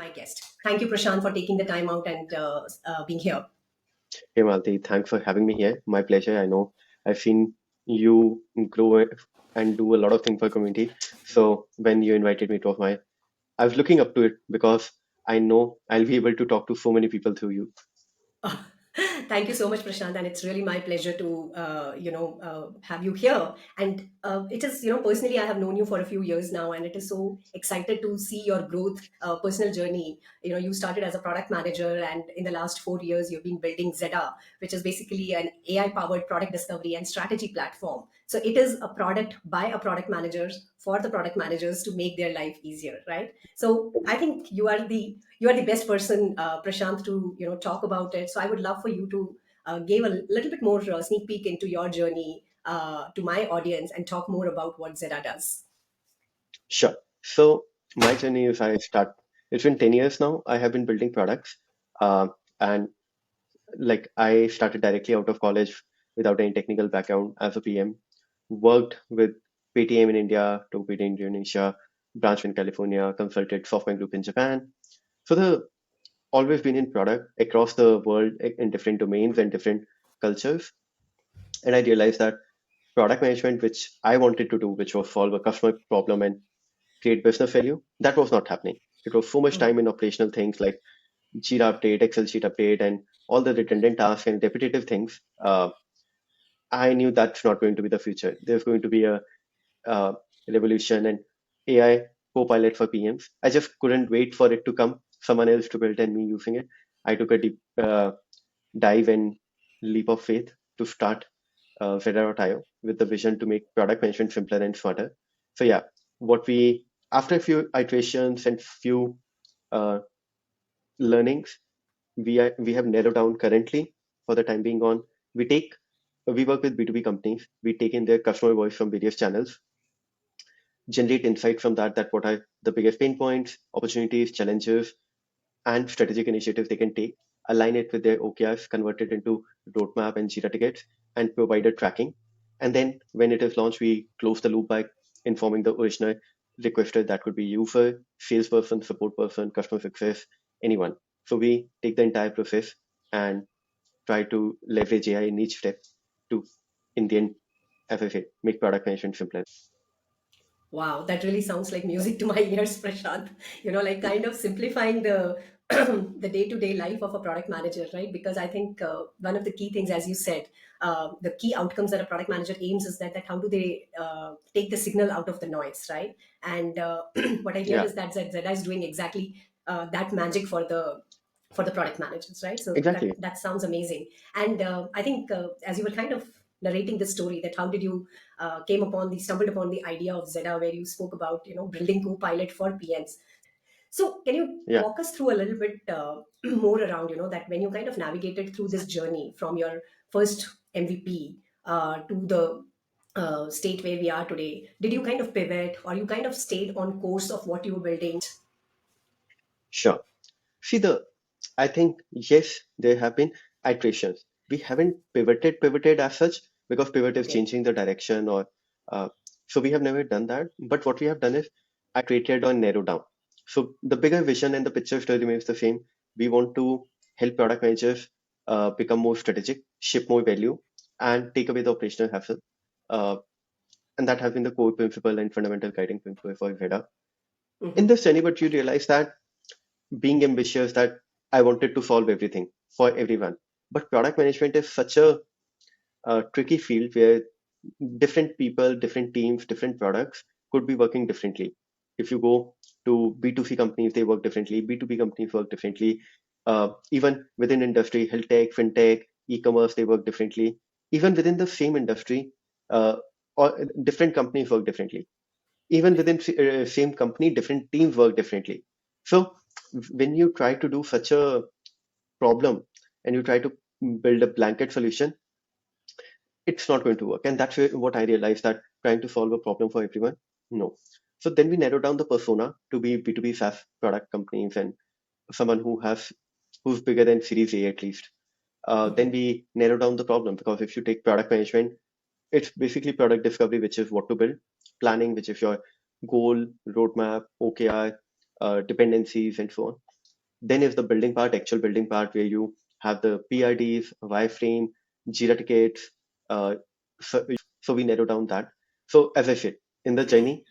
my guest. Thank you, Prashant, for taking the time out and being here. Hey Malti, thanks for having me here. My pleasure. I know I've seen you grow and do a lot of things for community. So when you invited me, I was looking up to it because I know I'll be able to talk to so many people through you. Thank you so much, Prashant, and it's really my pleasure to have you here. And it is, personally, I have known you for a few years now, and it is so excited to see your growth, personal journey. You started as a product manager, and in the last 4 years, you've been building Zeta, which is basically an AI-powered product discovery and strategy platform. So it is a product by a product managers for the product managers to make their life easier, right? So I think you are the best person, Prashant, to talk about it. So I would love for you to give a little bit more sneak peek into your journey to my audience and talk more about what Zeta does. Sure. So my journey is it's been 10 years now. I have been building products. And like I started directly out of college without any technical background as a PM, worked with Paytm in India, Tokopedia in Indonesia, branch in California, consulted software group in Japan. So the always been in product across the world in different domains and different cultures. And I realized that product management, which I wanted to do, which was solve a customer problem and create business value, that was not happening. It was so much Mhm. time in operational things like Jira update, Excel sheet update, and all the redundant tasks and repetitive things. I knew that's not going to be the future. There's going to be a uh, revolution and AI co-pilot for PMs. I just couldn't wait for it to come, someone else to build and me using it. I took a deep dive and leap of faith to start Fedora.io with the vision to make product management simpler and smarter. So yeah, what we after a few iterations and few uh, learnings, we have narrowed down currently for the time being on. We take we work with B2B companies. We take in their customer voice from various channels, generate insight from that what are the biggest pain points, opportunities, challenges, and strategic initiatives they can take, align it with their OKRs, convert it into roadmap and Jira tickets, and provide a tracking. And then when it is launched, we close the loop by informing the original requester, that could be user, salesperson, support person, customer success, anyone. So we take the entire process and try to leverage AI in each step to, in the end, as I say, make product management simpler. Wow, that really sounds like music to my ears, Prashant. Like kind of simplifying the the day-to-day life of a product manager, right? Because I think one of the key things, as you said, the key outcomes that a product manager aims is that how do they take the signal out of the noise, right? And what I hear Yeah, is that Zeta is doing exactly that magic for the product managers, right? So that exactly. that sounds amazing. And I think as you were kind of narrating the story, that how did you stumbled upon the idea of Zeta, where you spoke about building co-pilot for PMs. So can you Yeah, walk us through a little bit more around that when you kind of navigated through this journey from your first MVP to the state where we are today, did you kind of pivot, or you kind of stayed on course of what you were building? sure. See I think yes, there have been iterations. We haven't pivoted as such because pivot is Okay. changing the direction or uh, so we have never done that. But what we have done is iterated or narrowed down. So the bigger vision and the picture still remains the same. We want to help product managers become more strategic, ship more value, and take away the operational hassle. Uh, and that has been the core principle and fundamental guiding principle for Veda. In Hmm. this journey, but you realize that being ambitious that I wanted to solve everything for everyone. But product management is such a tricky field where different people, different teams, different products could be working differently. If you go to B2C companies, they work differently. B2B companies work differently. Even within industry, health tech, fintech, e-commerce, they work differently. Even within the same industry, uh, or different companies work differently. Even within same company, different teams work differently. So when you try to do such a problem and you try to build a blanket solution, it's not going to work. And that's what I realized, that trying to solve a problem for everyone, no. So then we narrow down the persona to be B2B SaaS product companies and someone who's bigger than Series A at least. Then we narrow down the problem, because if you take product management, it's basically product discovery, which is what to build, planning, which is your goal, roadmap, OKR, dependencies, and so on. Then is the building part, actual building part, where you have the PRDs, wireframe, Jira tickets. Uh, so we narrow down that. So as I said, in the journey,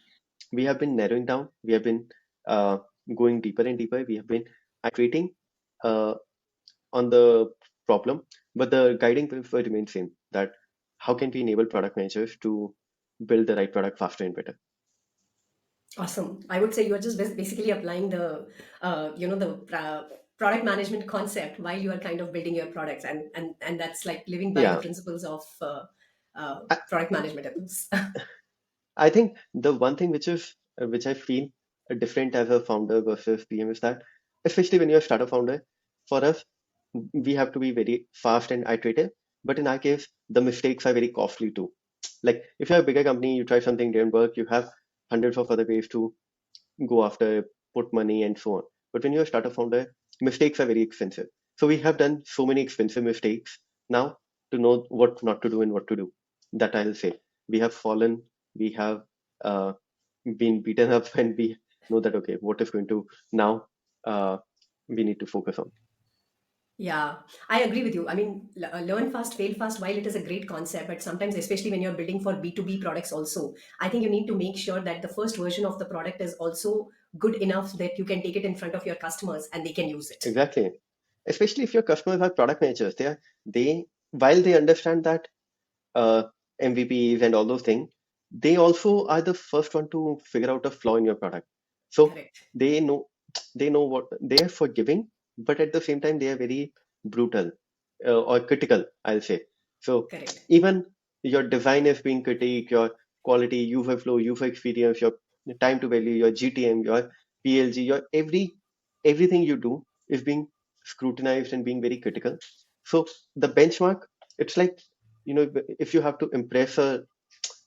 we have been narrowing down. We have been uh, going deeper and deeper. We have been iterating uh, on the problem, but the guiding principle remains same. That how can we enable product managers to build the right product faster and better? Awesome. I would say you are just basically applying the, the product management concept while you are kind of building your products, and that's like living by the Yeah, principles of I, product management ethics. I think the one thing which I feel different as a founder versus PM is that, especially when you're a startup founder, for us we have to be very fast and iterative. But in our case, the mistakes are very costly too. Like if you're a bigger company, you try something didn't work, you have hundreds of other ways to go after, put money, and so on. But when you're a startup founder, mistakes are very expensive. So we have done so many expensive mistakes now to know what not to do and what to do. That I'll say. We have fallen, we have uh, been beaten up, and we know that, okay, what is going to now we need to focus on. Yeah, I agree with you. I mean, learn fast, fail fast, while it is a great concept, but sometimes, especially when you're building for B2B products, also, I think you need to make sure that the first version of the product is also good enough that you can take it in front of your customers and they can use it. Exactly. Especially if your customers are product managers, they while they understand that uh, MVPs and all those things, they also are the first one to figure out a flaw in your product. So Correct, they know they know what they are forgiving, but at the same time they are very brutal or critical, I'll say. So correct, even your design is being critiqued, your quality, user flow, user experience, your time to value, your GTM, your PLG, your everything you do is being scrutinized and being very critical. So the benchmark, it's like, if you have to impress some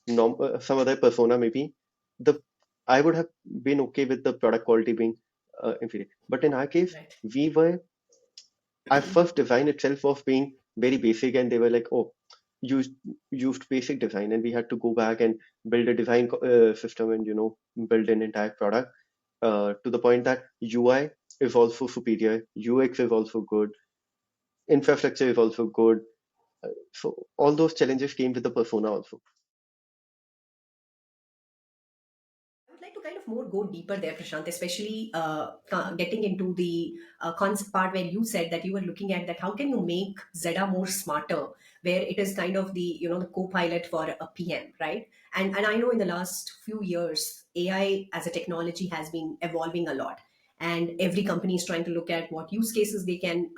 other persona, maybe the I would have been okay with the product quality being inferior. But in our case, right. we were our first design itself was being very basic, and they were like, oh, used used basic design, and we had to go back and build a design system and build an entire product to the point that UI is also superior, UX is also good, infrastructure is also good. So all those challenges came with the persona also. I would like to kind of more go deeper there, Prashant, especially getting into the concept part where you said that you were looking at that how can you make Zeta more smarter, where it is kind of the the co-pilot for a PM, right? And I know in the last few years AI as a technology has been evolving a lot, and every company is trying to look at what use cases they can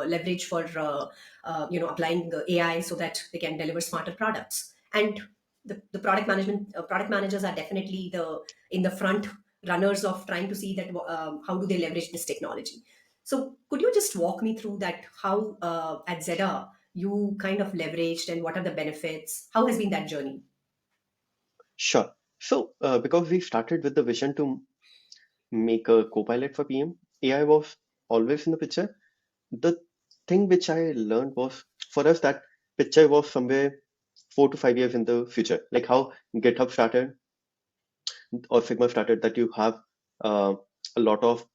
leverage for applying the AI so that they can deliver smarter products. And the product managers are definitely the in the front runners of trying to see that how do they leverage this technology. So could you just walk me through that how at Zeta you kind of leveraged and what are the benefits, how has been that journey? Sure. So because we started with the vision to make a co-pilot for PM, AI was always in the picture. The thing which I learned was, for us, that picture was somewhere 4 to 5 years in the future. Like how GitHub started or Figma started, that you have uh, a lot of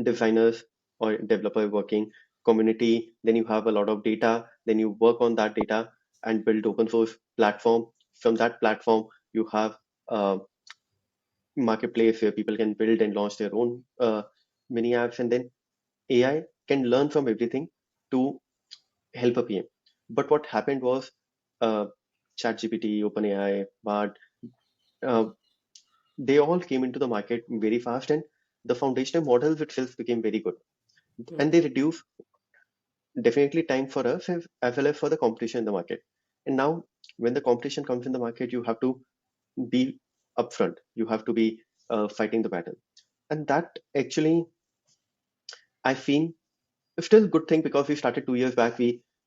designers or developer working community, then you have a lot of data, then you work on that data and build open source platform. From that platform, you have a marketplace where people can build and launch their own mini apps, and then AI can learn from everything to help a PM. But what happened was uh, ChatGPT, OpenAI, Bard, uh, they all came into the market very fast, and the foundational models itself became very good. And Hmm. they reduce definitely time for us as well as for the competition in the market. And now, when the competition comes in the market, you have to be upfront. You have to be fighting the battle. And that actually, I feel, still good thing, because we started 2 years back.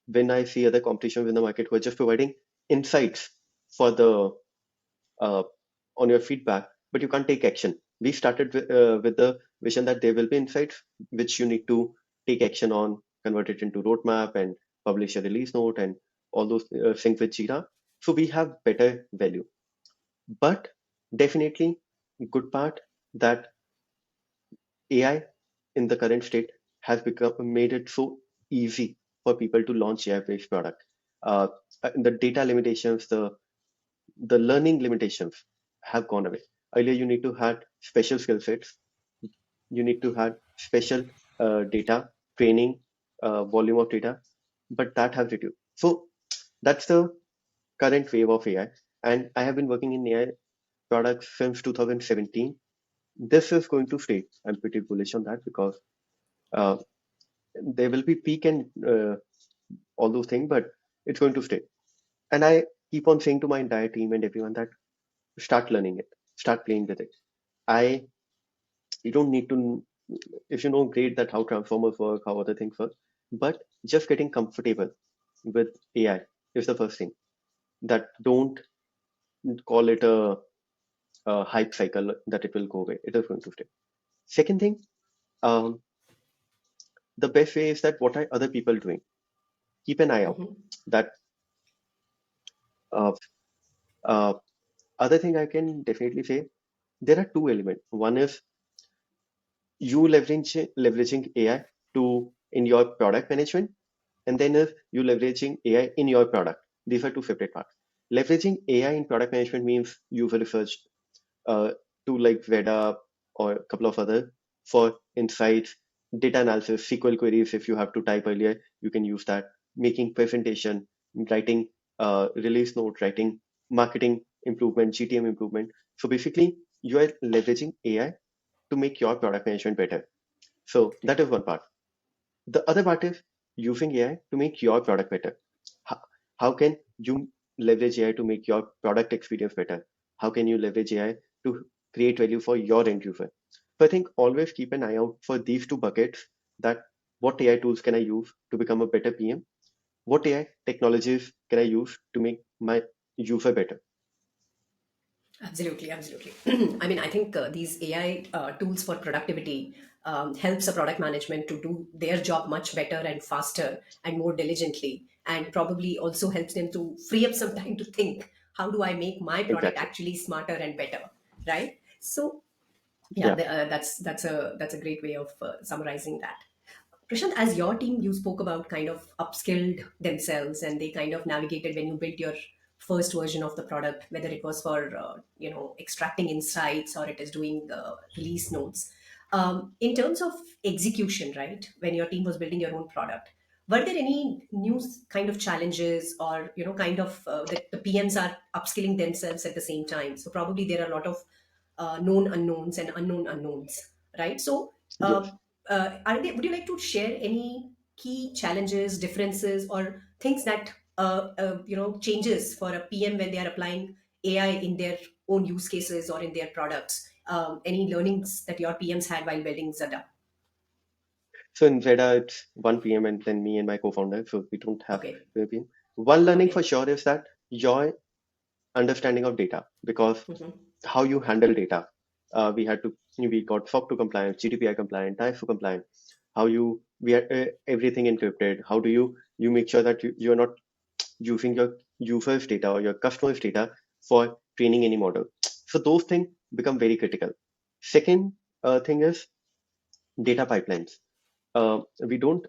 When I see other competitions in the market who are just providing insights for the uh, on your feedback, but you can't take action. We started with the vision that there will be insights which you need to take action on, convert it into roadmap, and publish a release note, and all those things with Jira. So we have better value. But definitely, good part that AI in the current state has become made it so easy for people to launch AI-based product. Uh, the data limitations, the learning limitations have gone away. Earlier, you need to have special skill sets. You need to have special data training, volume of data, but that has reduced. So that's the current wave of AI. And I have been working in AI products since 2017. This is going to stay. I'm pretty bullish on that because uh, there will be peak and all those things, but it's going to stay. And I keep on saying to my entire team and everyone that start learning it, start playing with it. I You don't need to, if you know great that how transformers work, how other things work, but just getting comfortable with AI is the first thing. That don't call it a hype cycle that it will go away. It is going to stay. Second thing, um, the best way is that what are other people doing? Keep an eye out. Mhm. That uh, uh, other thing I can definitely say there are two elements. One is you leveraging AI to in your product management, and then is you leveraging AI in your product. These are two separate parts. Leveraging AI in product management means user research, uh, tool like Veda or a couple of other for insights, data analysis, SQL queries. If you have to type earlier, you can use that. Making presentation, writing release note, writing marketing improvement, GTM improvement. So basically, you are leveraging AI to make your product management better. So that is one part. The other part is using AI to make your product better. How, how can you leverage AI to make your product experience better? How can you leverage AI to create value for your end user? So I think always keep an eye out for these two buckets that what AI tools can I use to become a better PM? What AI technologies can I use to make my user better? Absolutely, absolutely. I mean, I think these AI tools for productivity helps a product management to do their job much better and faster and more diligently, and probably also helps them to free up some time to think, how do I make my product Exactly. actually smarter and better, right? So yeah, Yeah. that's a great way of summarizing that. Prashant, as your team, you spoke about kind of upskilled themselves and they kind of navigated when you built your first version of the product, whether it was for extracting insights or it is doing release notes. In terms of execution, right? When your team was building your own product, were there any new kind of challenges or kind of that the PMs are upskilling themselves at the same time? So probably there are a lot of known unknowns and unknown unknowns, right? So Yes. would you like to share any key challenges, differences, or things that changes for a PM when they are applying AI in their own use cases or in their products? Any learnings that your PMs had while building Zada? So in Veda, it's 1 p.m. and then me and my co-founder. So we don't have Okay, 2 p.m. One learning for okay. sure is that your understanding of data, because Hmm. how you handle data. We got SOC 2 compliant, GDPR compliant, ISO compliant. We are everything encrypted. How do you make sure that you're not using your users' data or your customers' data for training any model? So those things become very critical. Second thing is data pipelines. We don't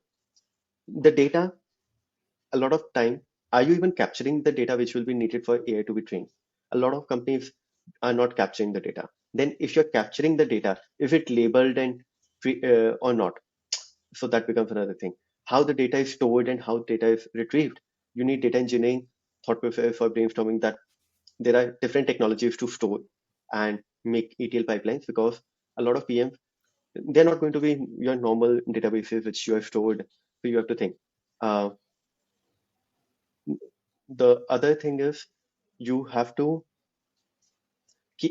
the data a lot of time, are you even capturing the data which will be needed for AI to be trained? A lot of companies are not capturing the data. Then, if you're capturing the data, is it labeled and or not? So that becomes another thing. How the data is stored and how data is retrieved. You need data engineering, thought process for brainstorming that there are different technologies to store and make ETL pipelines because a lot of PMs, they're not going to be your normal databases which you have stored. So you have to think. Uh, the other thing is you have to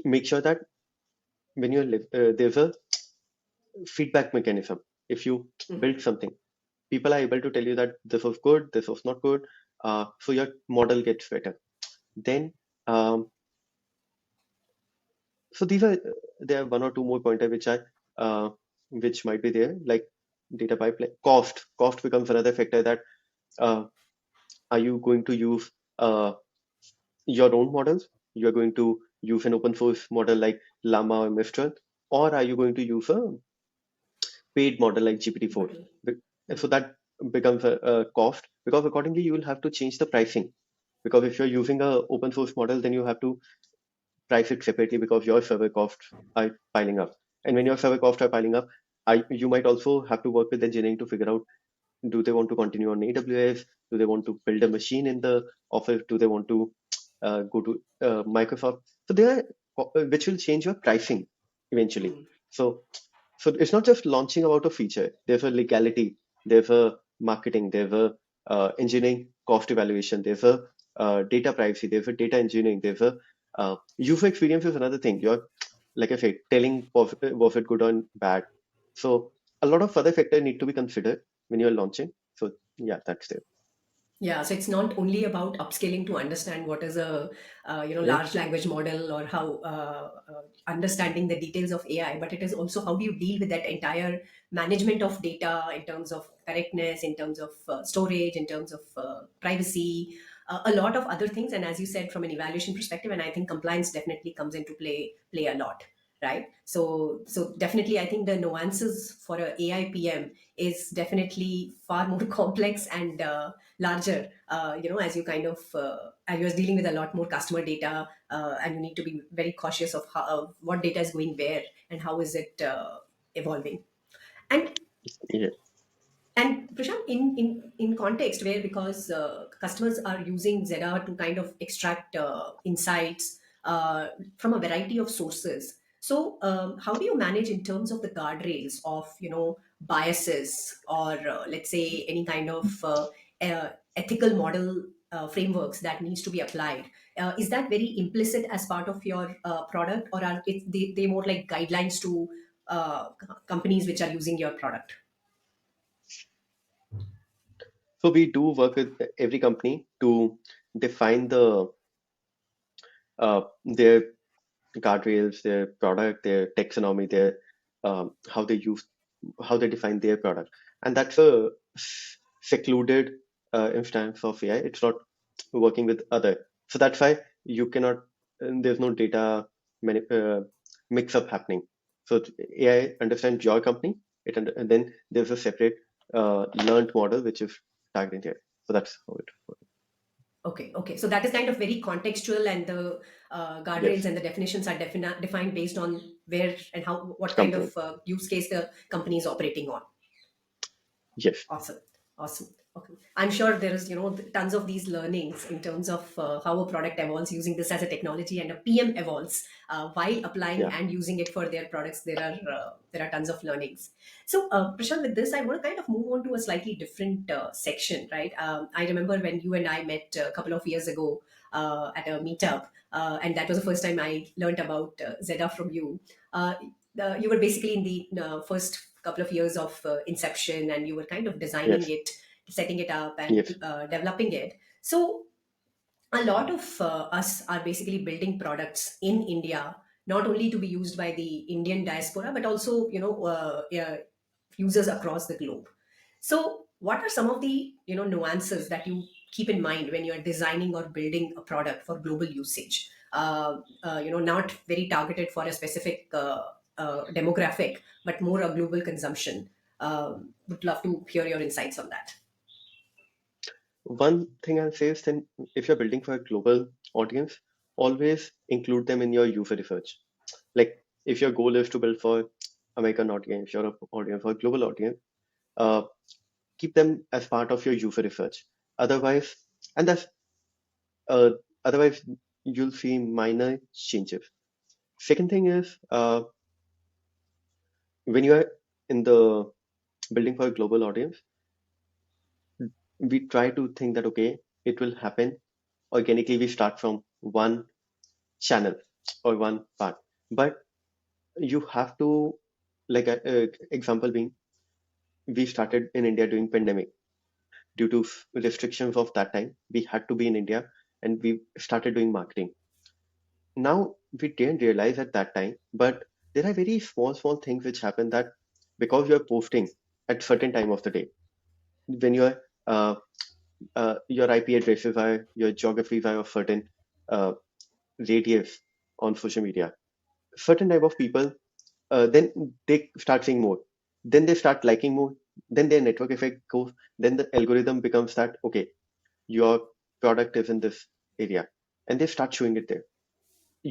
make sure that when there's a feedback mechanism. If you build something, people are able to tell you that this was good, this was not good, so your model gets better. Then, so these are there are one or two more pointers which might be there, like data pipeline cost. Cost becomes another factor that uh, are you going to use your own models? You are going to use an open source model like Llama or Mistral, or are you going to use a paid model like GPT-4. Model. Be- So Hmm. that becomes a cost, because accordingly you will have to change the pricing. Because if you're using a open source model, then you have to price it separately because your server costs are piling up. And when your server costs are piling up, you might also have to work with engineering to figure out, do they want to continue on AWS? Do they want to build a machine in the office? Do they want to go to Microsoft? So there are, which will change your pricing eventually. Hmm. So it's not just launching about a feature. There's a legality, there's a marketing, there's a engineering cost evaluation, there's a data privacy, there's a data engineering, there's a user experience is another thing. You're, like I said, telling was it good or bad. So a lot of other factors need to be considered when you're launching. So yeah, that's there. Yeah, so it's not only about upscaling to understand what is a Yeah, large language model, or how understanding the details of AI, but it is also how do you deal with that entire management of data in terms of correctness, in terms of storage, in terms of privacy, a lot of other things. And as you said, from an evaluation perspective, and I think compliance definitely comes into play a lot, right? So definitely, I think the nuances for a AI PM is definitely far more complex and larger, as you kind of as you're dealing with a lot more customer data, and you need to be very cautious of how, what data is going where and how is it evolving. And Prashant, in context where, because customers are using Zeta to kind of extract insights from a variety of sources. So, how do you manage in terms of the guardrails of biases, or let's say any kind of ethical model frameworks that needs to be applied? Is that very implicit as part of your product, or are they more like guidelines to companies which are using your product? so we do work with every company to define their guardrails, their product, their taxonomy, their how they use, how they define their product, and that's a secluded instance of AI. It's not working with other, so that's why you cannot. There's no data mix up happening. So AI understands your company, and then there's a separate learned model which is targeting it. So that's how it works. Okay, okay. So that is kind of very contextual, and the guardrails Yes, and the definitions are defined based on where and how, what kind company. of use case the company is operating on. Yes, Awesome. Awesome. Okay. I'm sure there is, tons of these learnings in terms of how a product evolves using this as a technology, and a PM evolves while applying yeah, and using it for their products. There are tons of learnings. So, Prashant, with this, I want to kind of move on to a slightly different section, right? I remember when you and I met a couple of years ago at a meetup, and that was the first time I learned about Zeta from you. Uh, you were basically in the first couple of years of inception, and you were kind of designing yes, it, setting it up, and yes. developing it. So a lot of us are basically building products in India, not only to be used by the Indian diaspora, but also users across the globe. So what are some of the nuances that you keep in mind when you're designing or building a product for global usage? Not very targeted for a specific demographic, but more a global consumption. Would love to hear your insights on that. One thing I'll say is, then if you're building for a global audience, always include them in your user research. Like if your goal is to build for American audience, Europe audience, or global audience, uh, keep them as part of your user research. Otherwise, and that's uh, otherwise you'll see minor changes. Second thing is, when you are in the building for a global audience, we try to think that okay, it will happen organically. We start from one channel or one part, but you have to, like example being, we started in India during pandemic. Due to restrictions of that time, we had to be in India, and we started doing marketing. Now we didn't realize at that time, but there are very small things which happen, that because you're posting at certain time of the day, when uh, your IP addresses are, your geographies are of certain uh, radius on social media, certain type of people, then they start seeing more. then they start liking more, then their network effect goes, then the algorithm becomes that, okay, your product is in this area, and they start showing it there.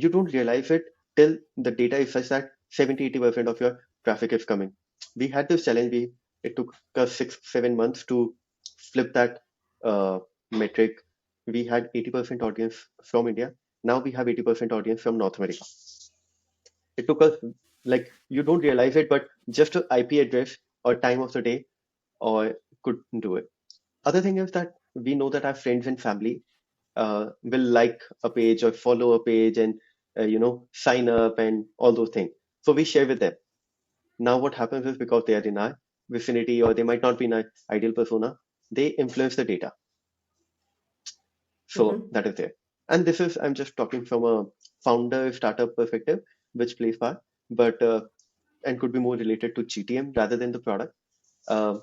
You don't realize it till the data is such that 70-80% of your traffic is coming. We had this challenge. It took us 6-7 months to flip that metric. We had 80% audience from India. Now we have 80% audience from North America. It took us, like, you don't realize it, but just an IP address or time of the day or could do it. Other thing is that we know that our friends and family will like a page or follow a page and sign up and all those things. So we share with them. Now what happens is, because they are in our vicinity or they might not be in our ideal persona, they influence the data. So Hmm. that is there. And this is, I'm just talking from a founder startup perspective, which plays part, but and could be more related to GTM rather than the product. Uh,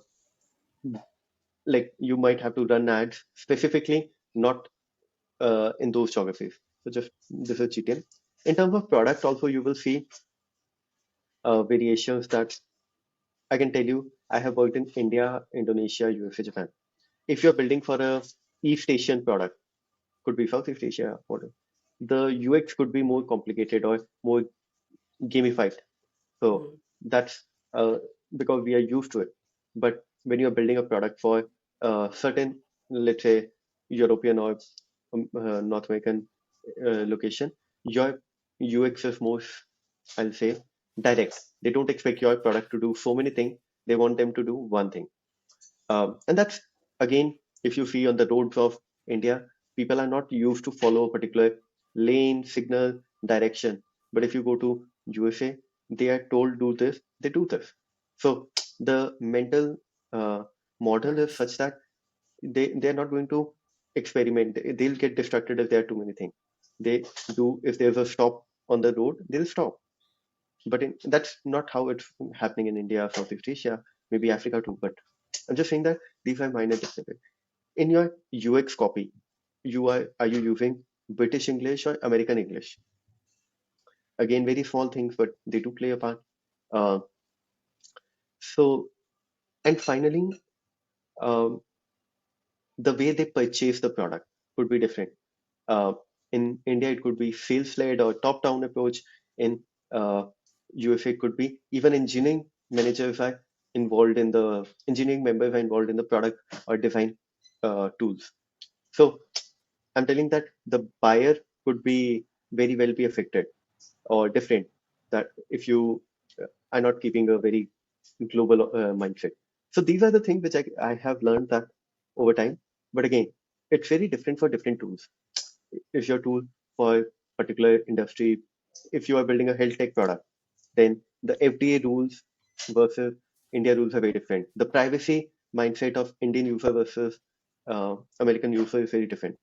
like you might have to run ads specifically, not in those geographies. So just this is GTM. In terms of product, also you will see variations that I can tell you. I have worked in India, Indonesia, USA, Japan. If you're building for a East Asian product, could be Southeast Asia, whatever, the UX could be more complicated or more gamified. So Hmm. that's because we are used to it. But when you're building a product for certain, let's say, European or North American location, your UX is more, I'll say, direct. They don't expect your product to do so many things. They want them to do one thing. And that's, again, if you see on the roads of India, people are not used to follow a particular lane, signal, direction. But if you go to USA, they are told do this, they do this. So the mental model is Models. such that they're not going to experiment. They'll get distracted if there are too many things. They do, if there's a stop on the road, they'll stop. But that's not how it's happening in India, Southeast Asia, maybe Africa too. But I'm just saying that these are minor differences. In your UX copy, are you using British English or American English? Again, very small things, but they do play a part. Uh, so, and finally, um, the way they purchase the product could be different. Uh, in India, it could be sales-led or top-down approach. In USA, it could be even engineering managers are involved in the engineering members are involved in the product or design tools. So I'm telling that the buyer could be very well be affected or different. That if you are not keeping a very global mindset. So these are the things which I have learned that over time. But again, it's very different for different tools. If your tool for particular industry, if you are building a health tech product, then the FDA rules versus India rules are very different. The privacy mindset of Indian user versus American user is very different.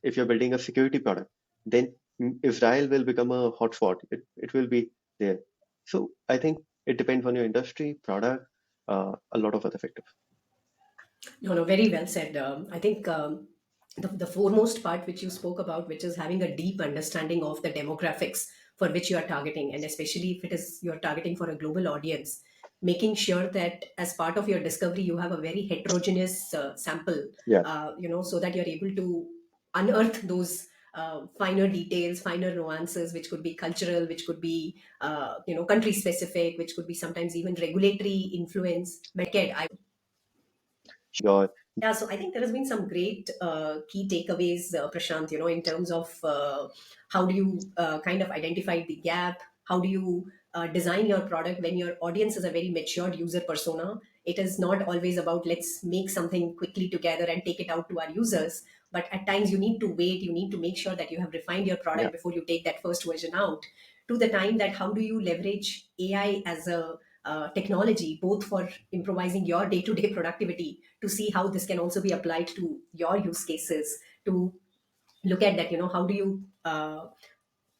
If you're building a security product, then Israel will become a hotspot. It will be there. So I think it depends on your industry, product, a lot of other factors. No, no, very well said. I think the foremost part which you spoke about, which is having a deep understanding of the demographics for which you are targeting, and especially if it is you're targeting for a global audience, making sure that as part of your discovery you have a very heterogeneous sample, Yeah, so that you're able to unearth those finer details, finer nuances, which could be cultural, which could be country specific, which could be sometimes even regulatory influence. Medicaid, sure. yeah, so I think there has been some great key takeaways, Prashant, in terms of how do you kind of identify the gap? How do you design your product when your audience is a very matured user persona? It is not always about let's make something quickly together and take it out to our users. But at times you need to wait, you need to make sure that you have refined your Yeah, product before you take that first version out. To the time that how do you leverage AI as a technology, both for improvising your day to day productivity, to see how this can also be applied to your use cases, to look at that, how do you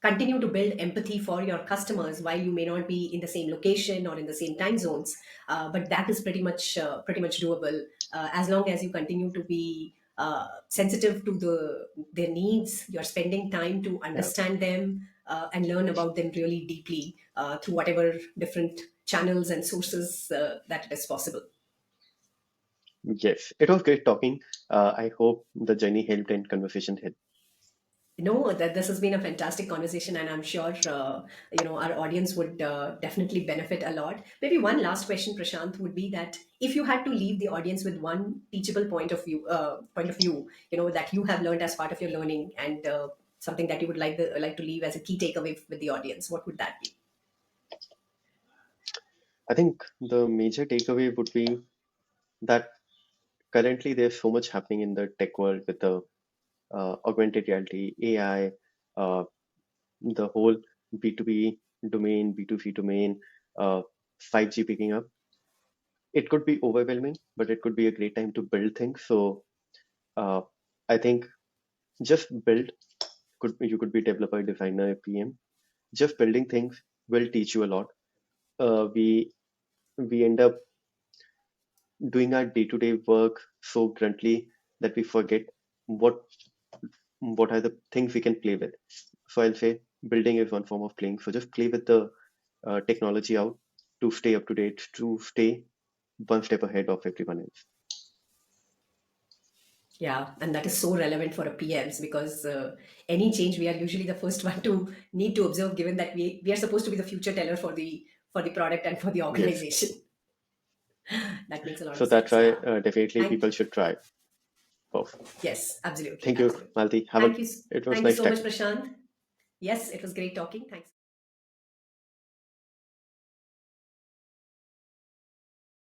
continue to build empathy for your customers while you may not be in the same location or in the same time zones, but that is pretty much doable, as long as you continue to be sensitive to their needs. You're spending time to yeah, understand them and learn about them really deeply through whatever different channels and sources that it is possible. Yes, it was great talking. I hope the journey helped and conversation helped. No, that this has been a fantastic conversation, and I'm sure our audience would definitely benefit a lot. Maybe one last question, Prashant, would be that if you had to leave the audience with one teachable point of view, that you have learned as part of your learning, and something that you would like to leave as a key takeaway with the audience, what would that be? I think the major takeaway would be that currently there's so much happening in the tech world with the augmented reality, AI, uh, the whole B2B domain, B2C domain, uh, 5G picking up. It could be overwhelming, but it could be a great time to build things. So uh, I think just build. You could be developer, designer, PM. Just building things will teach you a lot. We end up doing our day-to-day work so gruntly that we forget what what are the things we can play with. So I'll say building is one form of playing. So just play with the technology out to stay up to date, to stay one step ahead of everyone else. Yeah, and that is so relevant for a PMs because any change we are usually the first one to need to observe, given that we are supposed to be the future teller for the product and for the Yes. organization. That makes a lot So of that's sense. why Yeah. definitely Thank people should try. Perfect. Yes, absolutely, Thank you, absolutely. Malti. Thank you. It was Thank you nice so much, chatting. Prashant. Yes, it was great talking. Thanks.